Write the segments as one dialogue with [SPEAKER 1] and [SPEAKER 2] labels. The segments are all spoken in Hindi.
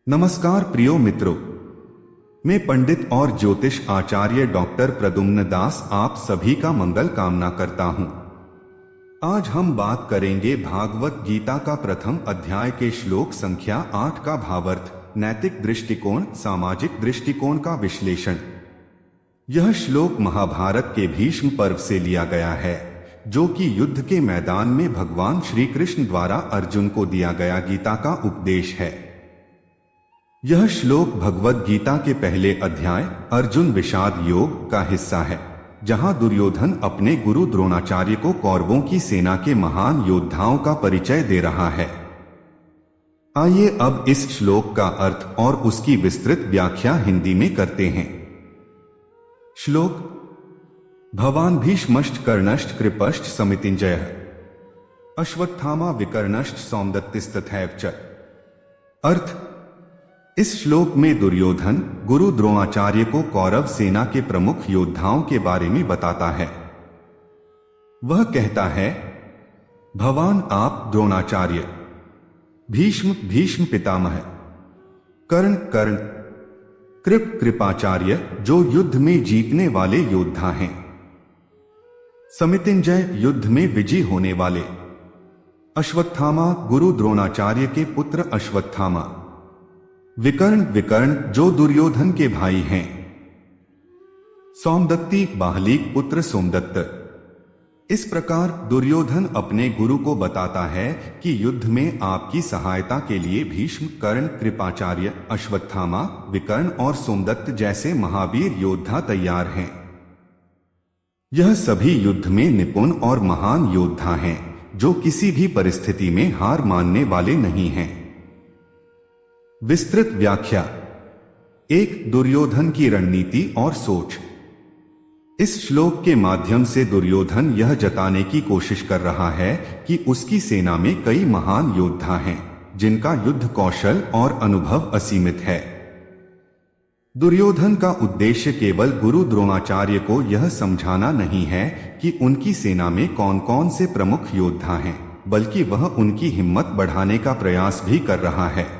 [SPEAKER 1] नमस्कार प्रियो मित्रों, मैं पंडित और ज्योतिष आचार्य डॉक्टर प्रद्युम्न दास आप सभी का मंगल कामना करता हूं। आज हम बात करेंगे भागवत गीता का प्रथम अध्याय के श्लोक संख्या 8 का भावार्थ, नैतिक दृष्टिकोण, सामाजिक दृष्टिकोण का विश्लेषण। यह श्लोक महाभारत के भीष्म पर्व से लिया गया है, जो कि युद्ध के मैदान में भगवान श्री कृष्ण द्वारा अर्जुन को दिया गया गीता का उपदेश है। यह श्लोक भगवद गीता के पहले अध्याय अर्जुन विषाद योग का हिस्सा है, जहां दुर्योधन अपने गुरु द्रोणाचार्य को कौरवों की सेना के महान योद्धाओं का परिचय दे रहा है। आइए अब इस श्लोक का अर्थ और उसकी विस्तृत व्याख्या हिंदी में करते हैं। श्लोक: भवान भीष्मश्च कर्णश्च कृपश्च समितिञ्जयः अश्वत्थामा विकर्णश्च सौमदत्तिस्तथैव च। अर्थ: इस श्लोक में दुर्योधन गुरु द्रोणाचार्य को कौरव सेना के प्रमुख योद्धाओं के बारे में बताता है। वह कहता है, भवान आप द्रोणाचार्य, भीष्म भीष्म पितामह, कर्ण कर्ण, कृप कृपाचार्य जो युद्ध में जीतने वाले योद्धा हैं, समितिंजय युद्ध में विजयी होने वाले, अश्वत्थामा गुरु द्रोणाचार्य के पुत्र अश्वत्थामा, विकर्ण विकर्ण जो दुर्योधन के भाई हैं, सौमदत्ती बाहलीक पुत्र सोमदत्त। इस प्रकार दुर्योधन अपने गुरु को बताता है कि युद्ध में आपकी सहायता के लिए भीष्म, कर्ण, कृपाचार्य, अश्वत्थामा, विकर्ण और सोमदत्त जैसे महावीर योद्धा तैयार हैं। यह सभी युद्ध में निपुण और महान योद्धा हैं, जो किसी भी परिस्थिति में हार मानने वाले नहीं हैं। विस्तृत व्याख्या: 1. दुर्योधन की रणनीति और सोच। इस श्लोक के माध्यम से दुर्योधन यह जताने की कोशिश कर रहा है कि उसकी सेना में कई महान योद्धा हैं, जिनका युद्ध कौशल और अनुभव असीमित है। दुर्योधन का उद्देश्य केवल गुरु द्रोणाचार्य को यह समझाना नहीं है कि उनकी सेना में कौन कौन से प्रमुख योद्धा हैं, बल्कि वह उनकी हिम्मत बढ़ाने का प्रयास भी कर रहा है।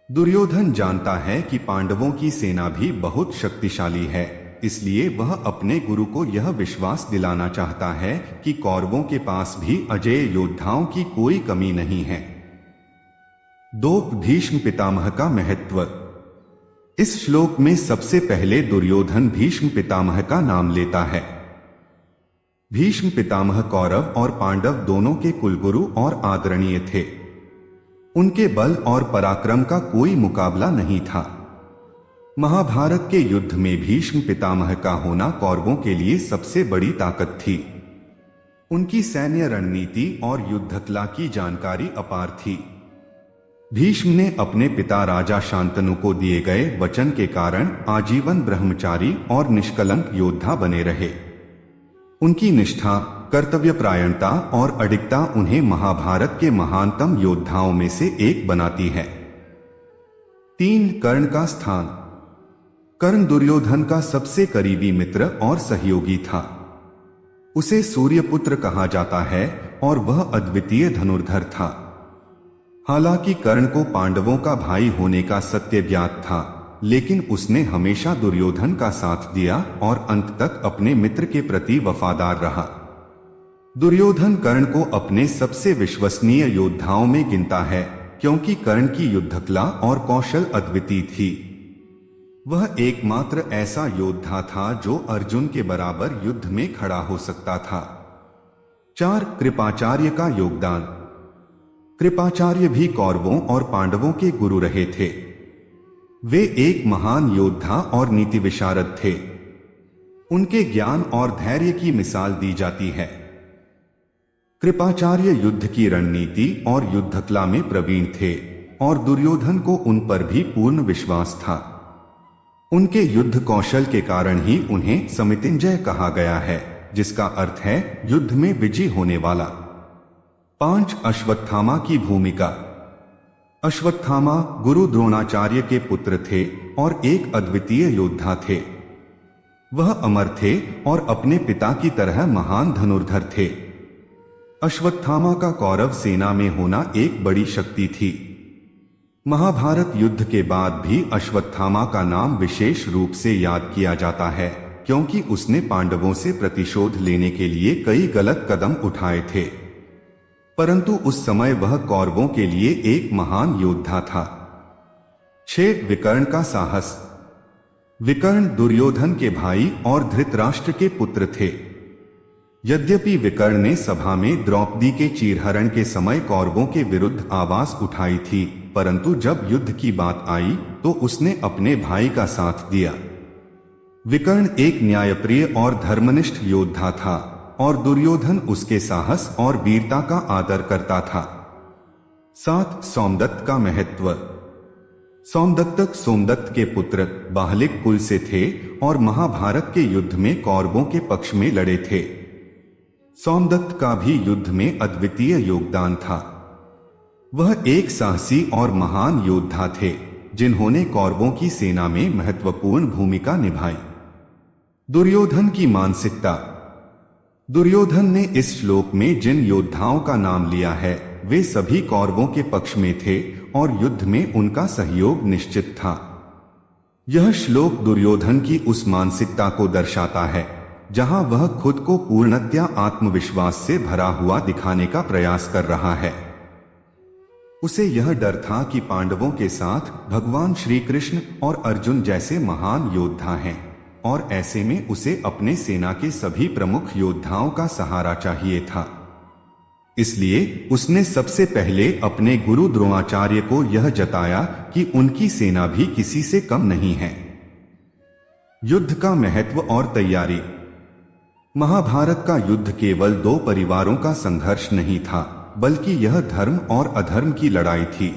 [SPEAKER 1] दुर्योधन जानता है कि पांडवों की सेना भी बहुत शक्तिशाली है, इसलिए वह अपने गुरु को यह विश्वास दिलाना चाहता है कि कौरवों के पास भी अजेय योद्धाओं की कोई कमी नहीं है। 2. भीष्म पितामह का महत्व। इस श्लोक में सबसे पहले दुर्योधन भीष्म पितामह का नाम लेता है। भीष्म पितामह कौरव और पांडव दोनों के कुलगुरु और आदरणीय थे। उनके बल और पराक्रम का कोई मुकाबला नहीं था। महाभारत के युद्ध में भीष्म पितामह का होना कौरवों के लिए सबसे बड़ी ताकत थी। उनकी सैन्य रणनीति और युद्धकला की जानकारी अपार थी। भीष्म ने अपने पिता राजा शांतनु को दिए गए वचन के कारण आजीवन ब्रह्मचारी और निष्कलंक योद्धा बने रहे। उनकी निष्ठा, कर्तव्यपरायणता और अडिगता उन्हें महाभारत के महानतम योद्धाओं में से एक बनाती है। 3. कर्ण का स्थान। कर्ण दुर्योधन का सबसे करीबी मित्र और सहयोगी था। उसे सूर्यपुत्र कहा जाता है और वह अद्वितीय धनुर्धर था। हालांकि कर्ण को पांडवों का भाई होने का सत्य ज्ञात था, लेकिन उसने हमेशा दुर्योधन का साथ दिया और अंत तक अपने मित्र के प्रति वफादार रहा। दुर्योधन कर्ण को अपने सबसे विश्वसनीय योद्धाओं में गिनता है, क्योंकि कर्ण की युद्धकला और कौशल अद्वितीय थी। वह एकमात्र ऐसा योद्धा था जो अर्जुन के बराबर युद्ध में खड़ा हो सकता था। 4. कृपाचार्य का योगदान। कृपाचार्य भी कौरवों और पांडवों के गुरु रहे थे। वे एक महान योद्धा और नीति विशारद थे। उनके ज्ञान और धैर्य की मिसाल दी जाती है। कृपाचार्य युद्ध की रणनीति और युद्धकला में प्रवीण थे और दुर्योधन को उन पर भी पूर्ण विश्वास था। उनके युद्ध कौशल के कारण ही उन्हें समितिंजय कहा गया है, जिसका अर्थ है युद्ध में विजयी होने वाला। 5. अश्वत्थामा की भूमिका। अश्वत्थामा गुरु द्रोणाचार्य के पुत्र थे और एक अद्वितीय योद्धा थे। वह अमर थे और अपने पिता की तरह महान धनुर्धर थे। अश्वत्थामा का कौरव सेना में होना एक बड़ी शक्ति थी। महाभारत युद्ध के बाद भी अश्वत्थामा का नाम विशेष रूप से याद किया जाता है, क्योंकि उसने पांडवों से प्रतिशोध लेने के लिए कई गलत कदम उठाए थे। परंतु उस समय वह कौरवों के लिए एक महान योद्धा था। 6 विकर्ण का साहस। विकर्ण दुर्योधन के भाई और धृतराष्ट्र के पुत्र थे। यद्यपि विकर्ण ने सभा में द्रौपदी के चीरहरण के समय कौरवों के विरुद्ध आवाज उठाई थी, परंतु जब युद्ध की बात आई तो उसने अपने भाई का साथ दिया। विकर्ण एक न्यायप्रिय और धर्मनिष्ठ योद्धा था और दुर्योधन उसके साहस और वीरता का आदर करता था। 7 सोमदत्त का महत्व। सोमदत्त सोमदत्त के पुत्र बाहलिक कुल से थे और महाभारत के युद्ध में कौरवों के पक्ष में लड़े थे। सोमदत्त का भी युद्ध में अद्वितीय योगदान था। वह एक साहसी और महान योद्धा थे जिन्होंने कौरवों की सेना में महत्वपूर्ण भूमिका निभाई। दुर्योधन की मानसिकता। दुर्योधन ने इस श्लोक में जिन योद्धाओं का नाम लिया है वे सभी कौरवों के पक्ष में थे और युद्ध में उनका सहयोग निश्चित था। यह श्लोक दुर्योधन की उस मानसिकता को दर्शाता है जहां वह खुद को पूर्णतया आत्मविश्वास से भरा हुआ दिखाने का प्रयास कर रहा है। उसे यह डर था कि पांडवों के साथ भगवान श्री कृष्ण और अर्जुन जैसे महान योद्धा हैं और ऐसे में उसे अपने सेना के सभी प्रमुख योद्धाओं का सहारा चाहिए था। इसलिए उसने सबसे पहले अपने गुरु द्रोणाचार्य को यह जताया कि उनकी सेना भी किसी से कम नहीं है। युद्ध का महत्व और तैयारी। महाभारत का युद्ध केवल 2 परिवारों का संघर्ष नहीं था, बल्कि यह धर्म और अधर्म की लड़ाई थी।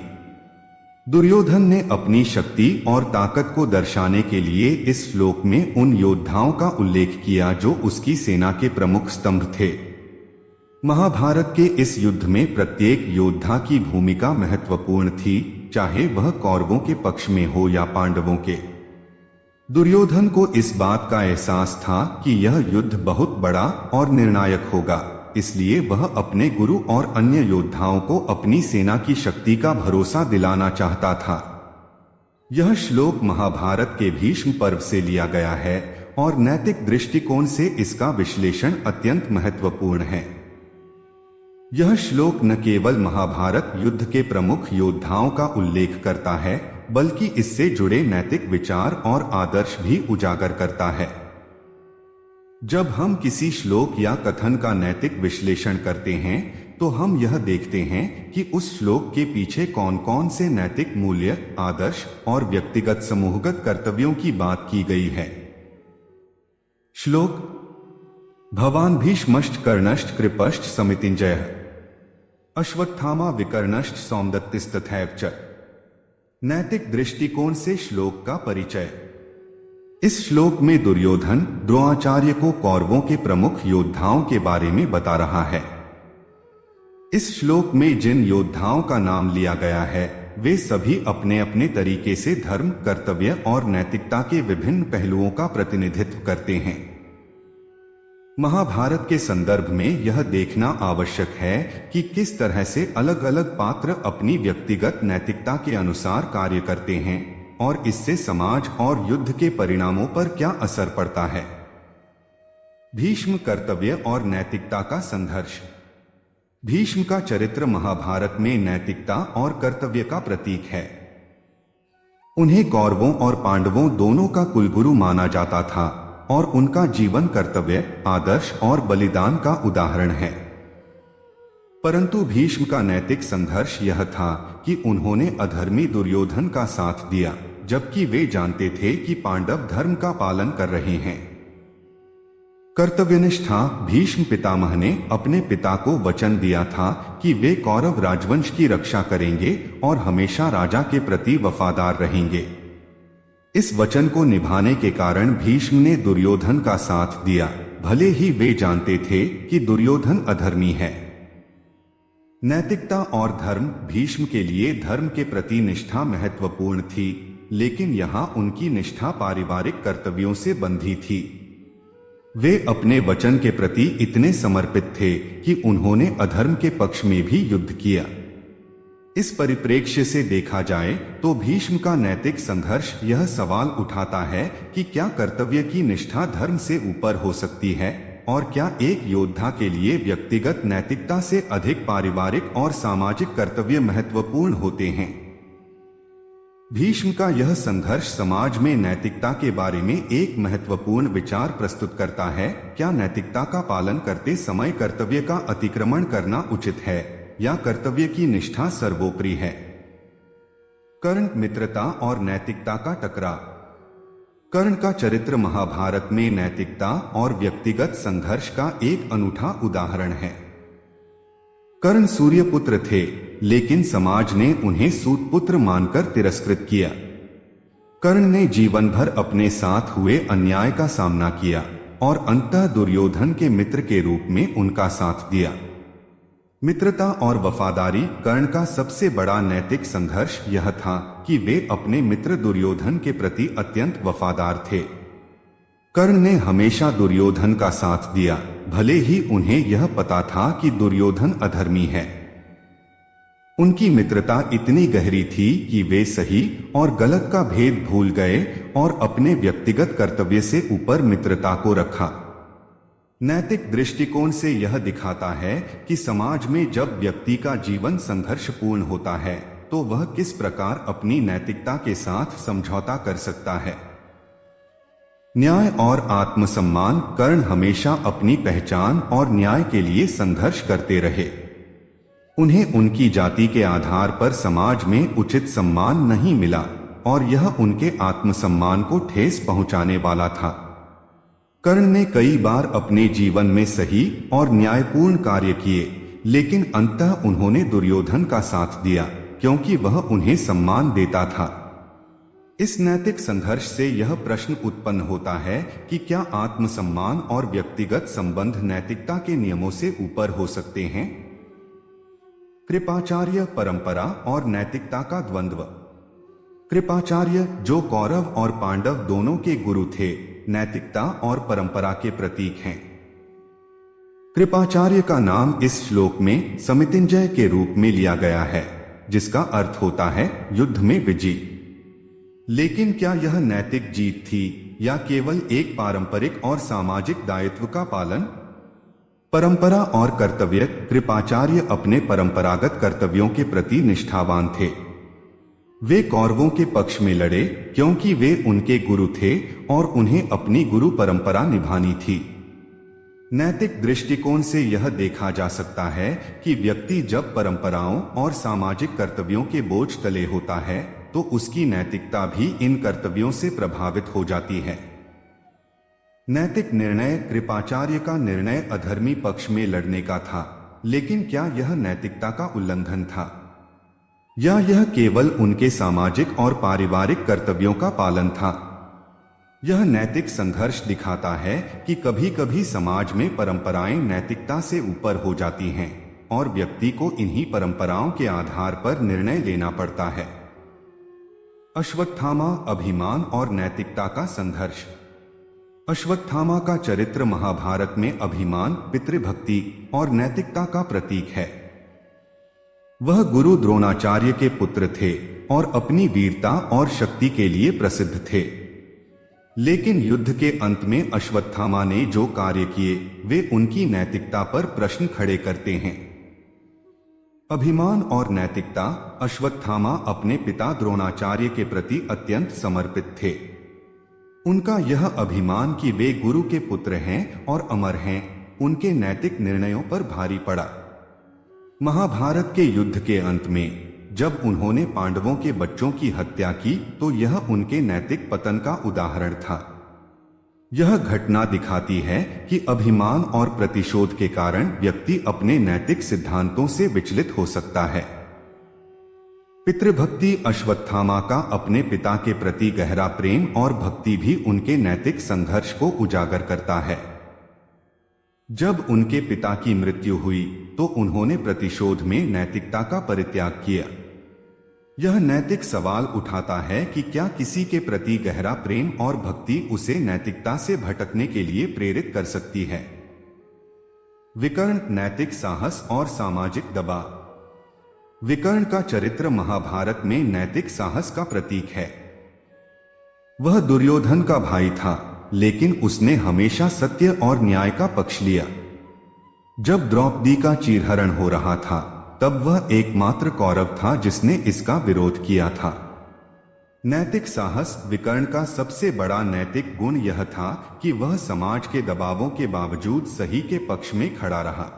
[SPEAKER 1] दुर्योधन ने अपनी शक्ति और ताकत को दर्शाने के लिए इस श्लोक में उन योद्धाओं का उल्लेख किया जो उसकी सेना के प्रमुख स्तंभ थे। महाभारत के इस युद्ध में प्रत्येक योद्धा की भूमिका महत्वपूर्ण थी, चाहे वह कौरवों के पक्ष में हो या पांडवों के। दुर्योधन को इस बात का एहसास था कि यह युद्ध बहुत बड़ा और निर्णायक होगा, इसलिए वह अपने गुरु और अन्य योद्धाओं को अपनी सेना की शक्ति का भरोसा दिलाना चाहता था। यह श्लोक महाभारत के भीष्म पर्व से लिया गया है और नैतिक दृष्टिकोण से इसका विश्लेषण अत्यंत महत्वपूर्ण है। यह श्लोक न केवल महाभारत युद्ध के प्रमुख योद्धाओं का उल्लेख करता है, बल्कि इससे जुड़े नैतिक विचार और आदर्श भी उजागर करता है। जब हम किसी श्लोक या कथन का नैतिक विश्लेषण करते हैं तो हम यह देखते हैं कि उस श्लोक के पीछे कौन कौन से नैतिक मूल्य, आदर्श और व्यक्तिगत समूहगत कर्तव्यों की बात की गई है। श्लोक। भवान भीष्मश्च कर्णश्च कृपश्च समितिञ्जयः अश्वत्थामा विकर्णश्च सौमदत्तिस्तथैव च। नैतिक दृष्टिकोण से श्लोक का परिचय। इस श्लोक में दुर्योधन द्रोणाचार्य को कौरवों के प्रमुख योद्धाओं के बारे में बता रहा है। इस श्लोक में जिन योद्धाओं का नाम लिया गया है वे सभी अपने अपने तरीके से धर्म, कर्तव्य और नैतिकता के विभिन्न पहलुओं का प्रतिनिधित्व करते हैं। महाभारत के संदर्भ में यह देखना आवश्यक है कि किस तरह से अलग अलग पात्र अपनी व्यक्तिगत नैतिकता के अनुसार कार्य करते हैं और इससे समाज और युद्ध के परिणामों पर क्या असर पड़ता है। भीष्म कर्तव्य और नैतिकता का संघर्ष। भीष्म का चरित्र महाभारत में नैतिकता और कर्तव्य का प्रतीक है। उन्हें कौरवों और पांडवों दोनों का कुलगुरु माना जाता था और उनका जीवन कर्तव्य, आदर्श और बलिदान का उदाहरण है। परंतु भीष्म का नैतिक संघर्ष यह था कि उन्होंने अधर्मी दुर्योधन का साथ दिया, जबकि वे जानते थे कि पांडव धर्म का पालन कर रहे हैं। कर्तव्यनिष्ठा। भीष्म पितामह ने अपने पिता को वचन दिया था कि वे कौरव राजवंश की रक्षा करेंगे और हमेशा राजा के प्रति वफादार रहेंगे। इस वचन को निभाने के कारण भीष्म ने दुर्योधन का साथ दिया, भले ही वे जानते थे कि दुर्योधन अधर्मी है। नैतिकता और धर्म। भीष्म के लिए धर्म के प्रति निष्ठा महत्वपूर्ण थी, लेकिन यहाँ उनकी निष्ठा पारिवारिक कर्तव्यों से बंधी थी। वे अपने वचन के प्रति इतने समर्पित थे कि उन्होंने अधर्म के पक्ष में भी युद्ध किया। इस परिप्रेक्ष्य से देखा जाए तो भीष्म का नैतिक संघर्ष यह सवाल उठाता है कि क्या कर्तव्य की निष्ठा धर्म से ऊपर हो सकती है, और क्या एक योद्धा के लिए व्यक्तिगत नैतिकता से अधिक पारिवारिक और सामाजिक कर्तव्य महत्वपूर्ण होते हैं। भीष्म का यह संघर्ष समाज में नैतिकता के बारे में एक महत्वपूर्ण विचार प्रस्तुत करता है। क्या नैतिकता का पालन करते समय कर्तव्य का अतिक्रमण करना उचित है, या कर्तव्य की निष्ठा सर्वोपरि है? कर्ण, मित्रता और नैतिकता का टकराव। कर्ण का चरित्र महाभारत में नैतिकता और व्यक्तिगत संघर्ष का एक अनूठा उदाहरण है। कर्ण सूर्यपुत्र थे, लेकिन समाज ने उन्हें सूतपुत्र मानकर तिरस्कृत किया। कर्ण ने जीवन भर अपने साथ हुए अन्याय का सामना किया और अंततः दुर्योधन के मित्र के रूप में उनका साथ दिया। मित्रता और वफादारी। कर्ण का सबसे बड़ा नैतिक संघर्ष यह था कि वे अपने मित्र दुर्योधन के प्रति अत्यंत वफादार थे। कर्ण ने हमेशा दुर्योधन का साथ दिया, भले ही उन्हें यह पता था कि दुर्योधन अधर्मी है। उनकी मित्रता इतनी गहरी थी कि वे सही और गलत का भेद भूल गए और अपने व्यक्तिगत कर्तव्य से ऊपर मित्रता को रखा। नैतिक दृष्टिकोण से यह दिखाता है कि समाज में जब व्यक्ति का जीवन संघर्षपूर्ण होता है तो वह किस प्रकार अपनी नैतिकता के साथ समझौता कर सकता है। न्याय और आत्मसम्मान। कर्ण हमेशा अपनी पहचान और न्याय के लिए संघर्ष करते रहे। उन्हें उनकी जाति के आधार पर समाज में उचित सम्मान नहीं मिला और यह उनके आत्मसम्मान को ठेस पहुंचाने वाला था। कर्ण ने कई बार अपने जीवन में सही और न्यायपूर्ण कार्य किए, लेकिन अंततः उन्होंने दुर्योधन का साथ दिया क्योंकि वह उन्हें सम्मान देता था। इस नैतिक संघर्ष से यह प्रश्न उत्पन्न होता है कि क्या आत्मसम्मान और व्यक्तिगत संबंध नैतिकता के नियमों से ऊपर हो सकते हैं? कृपाचार्य, परंपरा और नैतिकता का द्वंद्व। कृपाचार्य, जो कौरव और पांडव दोनों के गुरु थे, नैतिकता और परंपरा के प्रतीक हैं। कृपाचार्य का नाम इस श्लोक में समितिंजय के रूप में लिया गया है, जिसका अर्थ होता है युद्ध में विजयी। लेकिन क्या यह नैतिक जीत थी या केवल एक पारंपरिक और सामाजिक दायित्व का पालन? परंपरा और कर्तव्य। कृपाचार्य अपने परंपरागत कर्तव्यों के प्रति निष्ठावान थे। वे कौरवों के पक्ष में लड़े क्योंकि वे उनके गुरु थे और उन्हें अपनी गुरु परंपरा निभानी थी। नैतिक दृष्टिकोण से यह देखा जा सकता है कि व्यक्ति जब परंपराओं और सामाजिक कर्तव्यों के बोझ तले होता है तो उसकी नैतिकता भी इन कर्तव्यों से प्रभावित हो जाती है। नैतिक निर्णय। कृपाचार्य का निर्णय अधर्मी पक्ष में लड़ने का था, लेकिन क्या यह नैतिकता का उल्लंघन था या यह केवल उनके सामाजिक और पारिवारिक कर्तव्यों का पालन था? यह नैतिक संघर्ष दिखाता है कि कभी कभी समाज में परंपराएं नैतिकता से ऊपर हो जाती हैं और व्यक्ति को इन्हीं परंपराओं के आधार पर निर्णय लेना पड़ता है। अश्वत्थामा, अभिमान और नैतिकता का संघर्ष। अश्वत्थामा का चरित्र महाभारत में अभिमान, पितृभक्ति और नैतिकता का प्रतीक है। वह गुरु द्रोणाचार्य के पुत्र थे और अपनी वीरता और शक्ति के लिए प्रसिद्ध थे। लेकिन युद्ध के अंत में अश्वत्थामा ने जो कार्य किए वे उनकी नैतिकता पर प्रश्न खड़े करते हैं। अभिमान और नैतिकता। अश्वत्थामा अपने पिता द्रोणाचार्य के प्रति अत्यंत समर्पित थे। उनका यह अभिमान कि वे गुरु के पुत्र हैं और अमर हैं, उनके नैतिक निर्णयों पर भारी पड़ा। महाभारत के युद्ध के अंत में जब उन्होंने पांडवों के बच्चों की हत्या की तो यह उनके नैतिक पतन का उदाहरण था। यह घटना दिखाती है कि अभिमान और प्रतिशोध के कारण व्यक्ति अपने नैतिक सिद्धांतों से विचलित हो सकता है। पितृभक्ति। अश्वत्थामा का अपने पिता के प्रति गहरा प्रेम और भक्ति भी उनके नैतिक संघर्ष को उजागर करता है। जब उनके पिता की मृत्यु हुई तो उन्होंने प्रतिशोध में नैतिकता का परित्याग किया। यह नैतिक सवाल उठाता है कि क्या किसी के प्रति गहरा प्रेम और भक्ति उसे नैतिकता से भटकने के लिए प्रेरित कर सकती है। विकर्ण। नैतिक साहस और सामाजिक दबाव। विकर्ण का चरित्र महाभारत में नैतिक साहस का प्रतीक है। वह दुर्योधन का भाई था, लेकिन उसने हमेशा सत्य और न्याय का पक्ष लिया। जब द्रौपदी का चीरहरण हो रहा था, तब वह एकमात्र कौरव था जिसने इसका विरोध किया था। नैतिक साहस विकर्ण का सबसे बड़ा नैतिक गुण यह था कि वह समाज के दबावों के बावजूद सही के पक्ष में खड़ा रहा।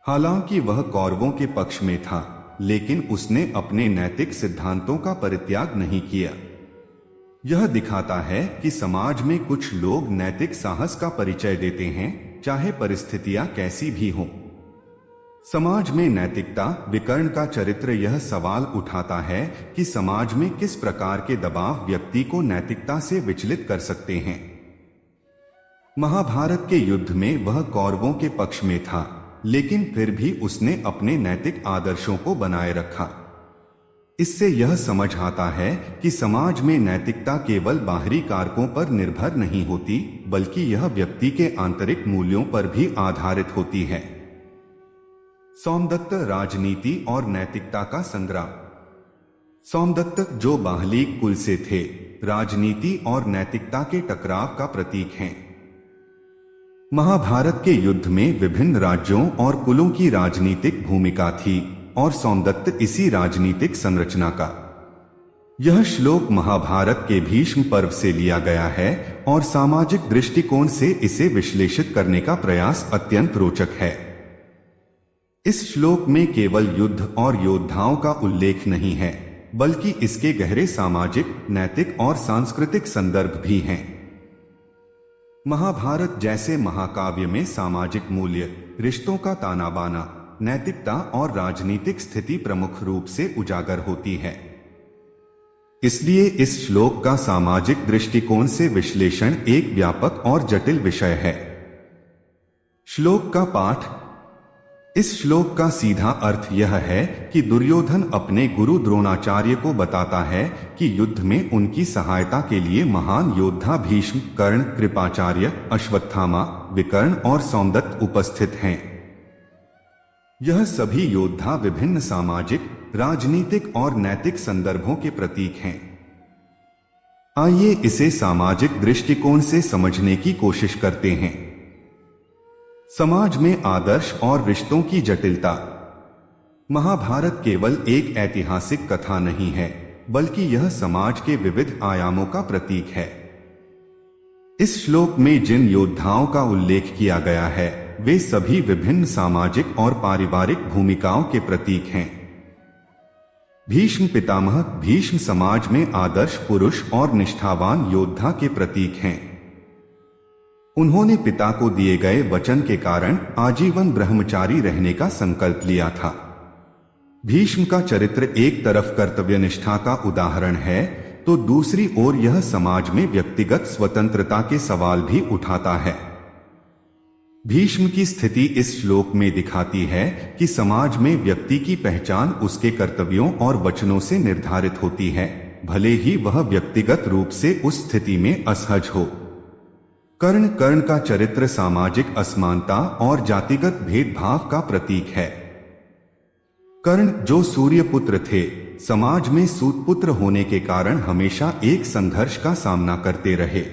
[SPEAKER 1] हालांकि वह कौरवों के पक्ष में था, लेकिन उसने अपने नैतिक सिद्धांतों का परित्याग नहीं किया। यह दिखाता है कि समाज में कुछ लोग नैतिक साहस का परिचय देते हैं, चाहे परिस्थितियां कैसी भी हों। समाज में नैतिकता विकर्ण का चरित्र यह सवाल उठाता है कि समाज में किस प्रकार के दबाव व्यक्ति को नैतिकता से विचलित कर सकते हैं। महाभारत के युद्ध में वह कौरवों के पक्ष में था, लेकिन फिर भी उसने अपने नैतिक आदर्शों को बनाए रखा। इससे यह समझ आता है कि समाज में नैतिकता केवल बाहरी कारकों पर निर्भर नहीं होती, बल्कि यह व्यक्ति के आंतरिक मूल्यों पर भी आधारित होती है। सोमदत्त राजनीति और नैतिकता का संग्राम। सोमदत्त जो बाहलीक कुल से थे, राजनीति और नैतिकता के टकराव का प्रतीक हैं। महाभारत के युद्ध में विभिन्न राज्यों और कुलों की राजनीतिक भूमिका थी और सोमदत्त इसी राजनीतिक संरचना का। यह श्लोक महाभारत के भीष्म पर्व से लिया गया है और सामाजिक दृष्टिकोण से इसे विश्लेषित करने का प्रयास अत्यंत रोचक है। इस श्लोक में केवल युद्ध और योद्धाओं का उल्लेख नहीं है, बल्कि इसके गहरे सामाजिक, नैतिक और सांस्कृतिक संदर्भ भी हैं। महाभारत जैसे महाकाव्य में सामाजिक मूल्य, रिश्तों का ताना बाना, नैतिकता और राजनीतिक स्थिति प्रमुख रूप से उजागर होती है। इसलिए इस श्लोक का सामाजिक दृष्टिकोण से विश्लेषण एक व्यापक और जटिल विषय है। श्लोक का पाठ। इस श्लोक का सीधा अर्थ यह है कि दुर्योधन अपने गुरु द्रोणाचार्य को बताता है कि युद्ध में उनकी सहायता के लिए महान योद्धा भीष्म, कर्ण, कृपाचार्य, अश्वत्थामा, विकर्ण और सोमदत्त उपस्थित हैं। यह सभी योद्धा विभिन्न सामाजिक, राजनीतिक और नैतिक संदर्भों के प्रतीक हैं। आइए इसे सामाजिक दृष्टिकोण से समझने की कोशिश करते हैं। समाज में आदर्श और रिश्तों की जटिलता। महाभारत केवल एक ऐतिहासिक कथा नहीं है, बल्कि यह समाज के विविध आयामों का प्रतीक है। इस श्लोक में जिन योद्धाओं का उल्लेख किया गया है, वे सभी विभिन्न सामाजिक और पारिवारिक भूमिकाओं के प्रतीक हैं। भीष्म पितामह। भीष्म समाज में आदर्श पुरुष और निष्ठावान योद्धा के प्रतीक हैं। उन्होंने पिता को दिए गए वचन के कारण आजीवन ब्रह्मचारी रहने का संकल्प लिया था। भीष्म का चरित्र एक तरफ कर्तव्यनिष्ठा का उदाहरण है, तो दूसरी ओर यह समाज में व्यक्तिगत स्वतंत्रता के सवाल भी उठाता है। भीष्म की स्थिति इस श्लोक में दिखाती है कि समाज में व्यक्ति की पहचान उसके कर्तव्यों और वचनों से निर्धारित होती है, भले ही वह व्यक्तिगत रूप से उस स्थिति में असहज हो। कर्ण का चरित्र सामाजिक असमानता और जातिगत भेदभाव का प्रतीक है। कर्ण जो सूर्यपुत्र थे, समाज में सूतपुत्र होने के कारण हमेशा एक संघर्ष का सामना करते रहे।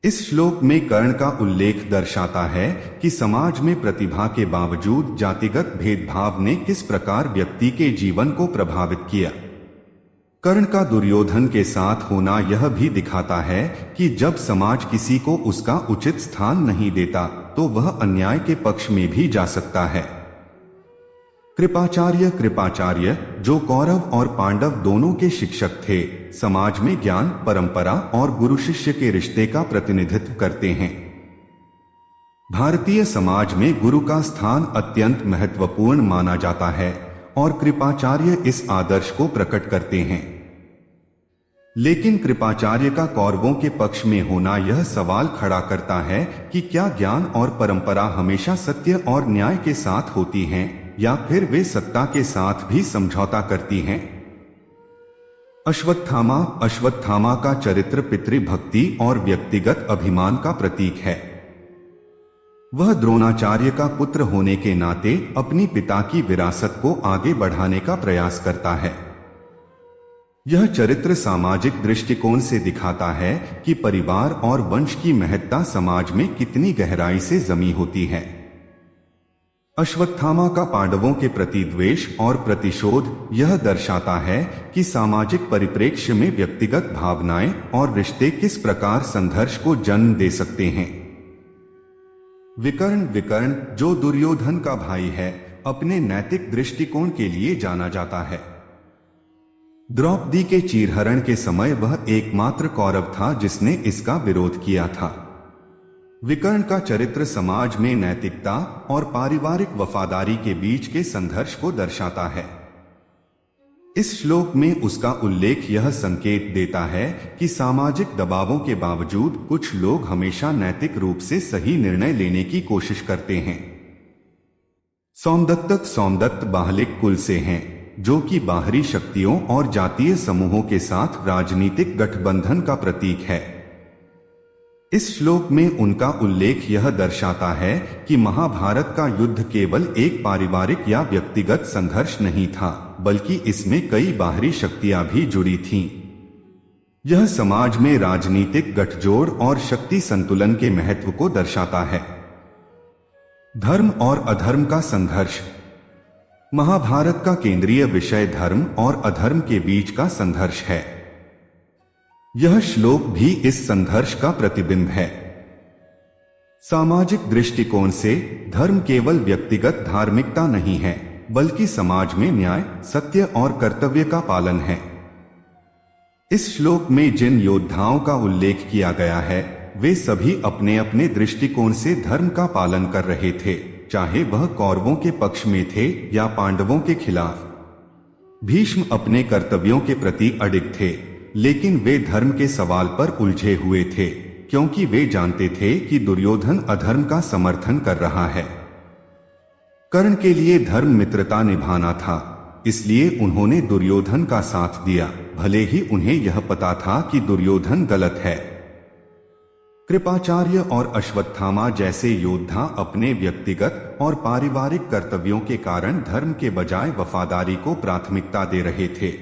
[SPEAKER 1] इस श्लोक में कर्ण का उल्लेख दर्शाता है कि समाज में प्रतिभा के बावजूद जातिगत भेदभाव ने किस प्रकार व्यक्ति के जीवन को प्रभावित किया। कर्ण का दुर्योधन के साथ होना यह भी दिखाता है कि जब समाज किसी को उसका उचित स्थान नहीं देता, तो वह अन्याय के पक्ष में भी जा सकता है। कृपाचार्य जो कौरव और पांडव दोनों के शिक्षक थे, समाज में ज्ञान, परंपरा और गुरु शिष्य के रिश्ते का प्रतिनिधित्व करते हैं। भारतीय समाज में गुरु का स्थान अत्यंत महत्वपूर्ण माना जाता है और कृपाचार्य इस आदर्श को प्रकट करते हैं। लेकिन कृपाचार्य का कौरवों के पक्ष में होना यह सवाल खड़ा करता है कि क्या ज्ञान और परंपरा हमेशा सत्य और न्याय के साथ होती हैं, या फिर वे सत्ता के साथ भी समझौता करती हैं। अश्वत्थामा का चरित्र पितृभक्ति और व्यक्तिगत अभिमान का प्रतीक है। वह द्रोणाचार्य का पुत्र होने के नाते अपनी पिता की विरासत को आगे बढ़ाने का प्रयास करता है। यह चरित्र सामाजिक दृष्टिकोण से दिखाता है कि परिवार और वंश की महत्ता समाज में कितनी गहराई से जमी होती है। अश्वत्थामा का पांडवों के प्रति द्वेष और प्रतिशोध यह दर्शाता है कि सामाजिक परिप्रेक्ष्य में व्यक्तिगत भावनाएं और रिश्ते किस प्रकार संघर्ष को जन्म दे सकते हैं। विकर्ण जो दुर्योधन का भाई है, अपने नैतिक दृष्टिकोण के लिए जाना जाता है। द्रौपदी के चीरहरण के समय वह एकमात्र कौरव था जिसने इसका विरोध किया था। विकर्ण का चरित्र समाज में नैतिकता और पारिवारिक वफादारी के बीच के संघर्ष को दर्शाता है। इस श्लोक में उसका उल्लेख यह संकेत देता है कि सामाजिक दबावों के बावजूद कुछ लोग हमेशा नैतिक रूप से सही निर्णय लेने की कोशिश करते हैं। सोमदत्त बाहलिक कुल से हैं, जो कि बाहरी शक्तियों और जातीय समूहों के साथ राजनीतिक गठबंधन का प्रतीक है। इस श्लोक में उनका उल्लेख यह दर्शाता है कि महाभारत का युद्ध केवल एक पारिवारिक या व्यक्तिगत संघर्ष नहीं था, बल्कि इसमें कई बाहरी शक्तियां भी जुड़ी थीं। यह समाज में राजनीतिक गठजोड़ और शक्ति संतुलन के महत्व को दर्शाता है। धर्म और अधर्म का संघर्ष। महाभारत का केंद्रीय विषय धर्म और अधर्म के बीच का संघर्ष है। यह श्लोक भी इस संघर्ष का प्रतिबिंब है। सामाजिक दृष्टिकोण से धर्म केवल व्यक्तिगत धार्मिकता नहीं है, बल्कि समाज में न्याय, सत्य और कर्तव्य का पालन है। इस श्लोक में जिन योद्धाओं का उल्लेख किया गया है, वे सभी अपने अपने दृष्टिकोण से धर्म का पालन कर रहे थे, चाहे वह कौरवों के पक्ष में थे या पांडवों के खिलाफ। भीष्म अपने कर्तव्यों के प्रति अडिग थे, लेकिन वे धर्म के सवाल पर उलझे हुए थे, क्योंकि वे जानते थे कि दुर्योधन अधर्म का समर्थन कर रहा है। कर्ण के लिए धर्म मित्रता निभाना था, इसलिए उन्होंने दुर्योधन का साथ दिया, भले ही उन्हें यह पता था कि दुर्योधन गलत है। कृपाचार्य और अश्वत्थामा जैसे योद्धा अपने व्यक्तिगत और पारिवारिक कर्तव्यों के कारण धर्म के बजाय वफादारी को प्राथमिकता दे रहे थे।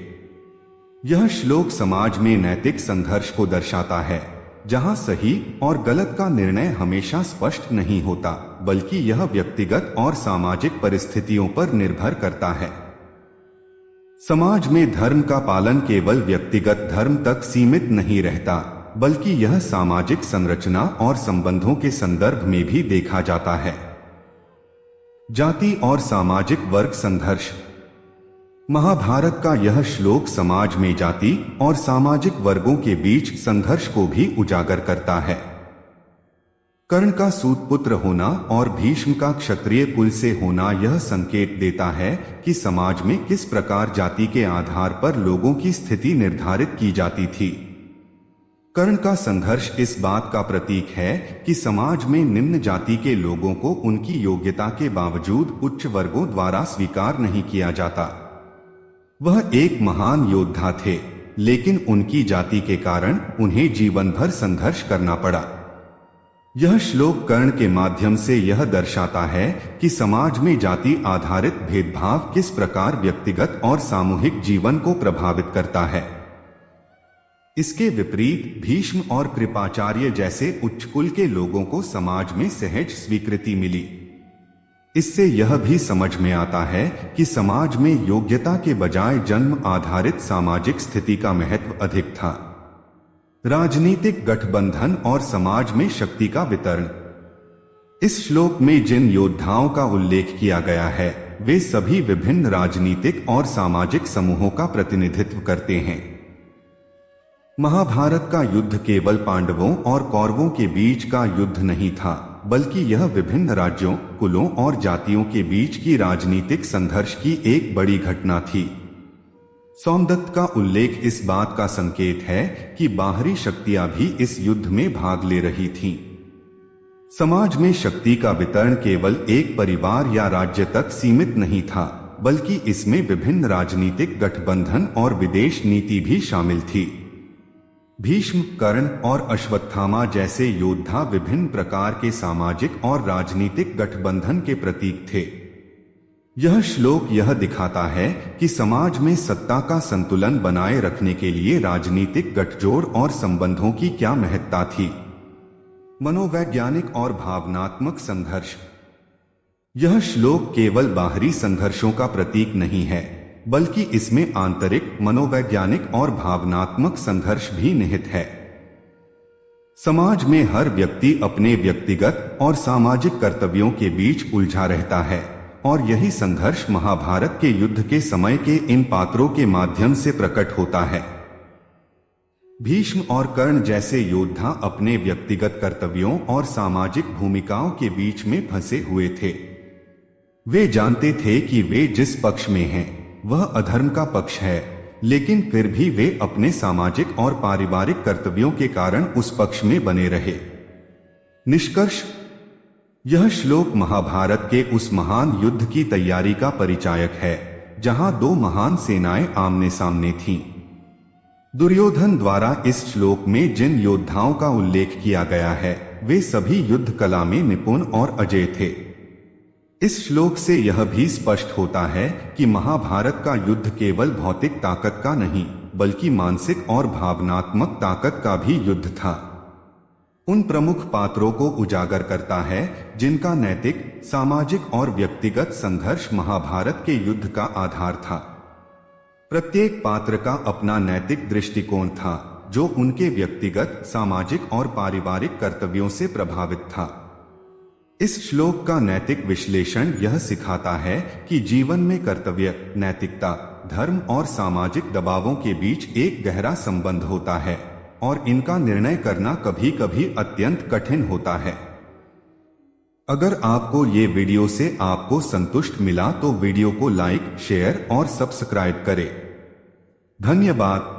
[SPEAKER 1] यह श्लोक समाज में नैतिक संघर्ष को दर्शाता है, जहां सही और गलत का निर्णय हमेशा स्पष्ट नहीं होता, बल्कि यह व्यक्तिगत और सामाजिक परिस्थितियों पर निर्भर करता है। समाज में धर्म का पालन केवल व्यक्तिगत धर्म तक सीमित नहीं रहता, बल्कि यह सामाजिक संरचना और संबंधों के संदर्भ में भी देखा जाता है। जाति और सामाजिक वर्ग संघर्ष। महाभारत का यह श्लोक समाज में जाति और सामाजिक वर्गों के बीच संघर्ष को भी उजागर करता है। कर्ण का सूत पुत्र होना और भीष्म का क्षत्रिय कुल से होना यह संकेत देता है कि समाज में किस प्रकार जाति के आधार पर लोगों की स्थिति निर्धारित की जाती थी। कर्ण का संघर्ष इस बात का प्रतीक है कि समाज में निम्न जाति के लोगों को उनकी योग्यता के बावजूद उच्च वर्गों द्वारा स्वीकार नहीं किया जाता। वह एक महान योद्धा थे, लेकिन उनकी जाति के कारण उन्हें जीवन भर संघर्ष करना पड़ा। यह श्लोक कर्ण के माध्यम से यह दर्शाता है कि समाज में जाति आधारित भेदभाव किस प्रकार व्यक्तिगत और सामूहिक जीवन को प्रभावित करता है। इसके विपरीत भीष्म और कृपाचार्य जैसे उच्च कुल के लोगों को समाज में सहज स्वीकृति मिली। इससे यह भी समझ में आता है कि समाज में योग्यता के बजाय जन्म आधारित सामाजिक स्थिति का महत्व अधिक था। राजनीतिक गठबंधन और समाज में शक्ति का वितरण। इस श्लोक में जिन योद्धाओं का उल्लेख किया गया है, वे सभी विभिन्न राजनीतिक और सामाजिक समूहों का प्रतिनिधित्व करते हैं। महाभारत का युद्ध केवल पांडवों और कौरवों के बीच का युद्ध नहीं था, बल्कि यह विभिन्न राज्यों, कुलों और जातियों के बीच की राजनीतिक संघर्ष की एक बड़ी घटना थी। सोमदत्त का उल्लेख इस बात का संकेत है कि बाहरी शक्तियां भी इस युद्ध में भाग ले रही थीं। समाज में शक्ति का वितरण केवल एक परिवार या राज्य तक सीमित नहीं था, बल्कि इसमें विभिन्न राजनीतिक गठबंधन और विदेश नीति भी शामिल थी। भीष्म, कर्ण और अश्वत्थामा जैसे योद्धा विभिन्न प्रकार के सामाजिक और राजनीतिक गठबंधन के प्रतीक थे। यह श्लोक यह दिखाता है कि समाज में सत्ता का संतुलन बनाए रखने के लिए राजनीतिक गठजोड़ और संबंधों की क्या महत्ता थी। मनोवैज्ञानिक और भावनात्मक संघर्ष। यह श्लोक केवल बाहरी संघर्षों का प्रतीक नहीं है, बल्कि इसमें आंतरिक, मनोवैज्ञानिक और भावनात्मक संघर्ष भी निहित है। समाज में हर व्यक्ति अपने व्यक्तिगत और सामाजिक कर्तव्यों के बीच उलझा रहता है, और यही संघर्ष महाभारत के युद्ध के समय के इन पात्रों के माध्यम से प्रकट होता है। भीष्म और कर्ण जैसे योद्धा अपने व्यक्तिगत कर्तव्यों और सामाजिक भूमिकाओं के बीच में फंसे हुए थे। वे जानते थे कि वे जिस पक्ष में हैं, वह अधर्म का पक्ष है, लेकिन फिर भी वे अपने सामाजिक और पारिवारिक कर्तव्यों के कारण उस पक्ष में बने रहे। निष्कर्ष, यह श्लोक महाभारत के उस महान युद्ध की तैयारी का परिचायक है, जहां दो महान सेनाएं आमने सामने थीं। दुर्योधन द्वारा इस श्लोक में जिन योद्धाओं का उल्लेख किया गया है, वे सभी युद्ध कला में निपुण और अजेय थे। इस श्लोक से यह भी स्पष्ट होता है कि महाभारत का युद्ध केवल भौतिक ताकत का नहीं, बल्कि मानसिक और भावनात्मक ताकत का भी युद्ध था। उन प्रमुख पात्रों को उजागर करता है जिनका नैतिक, सामाजिक और व्यक्तिगत संघर्ष महाभारत के युद्ध का आधार था। प्रत्येक पात्र का अपना नैतिक दृष्टिकोण था, जो उनके व्यक्तिगत, सामाजिक और पारिवारिक कर्तव्यों से प्रभावित था। इस श्लोक का नैतिक विश्लेषण यह सिखाता है कि जीवन में कर्तव्य, नैतिकता, धर्म और सामाजिक दबावों के बीच एक गहरा संबंध होता है, और इनका निर्णय करना कभी कभी अत्यंत कठिन होता है। अगर आपको ये वीडियो से आपको संतुष्ट मिला तो वीडियो को लाइक, शेयर और सब्सक्राइब करें। धन्यवाद।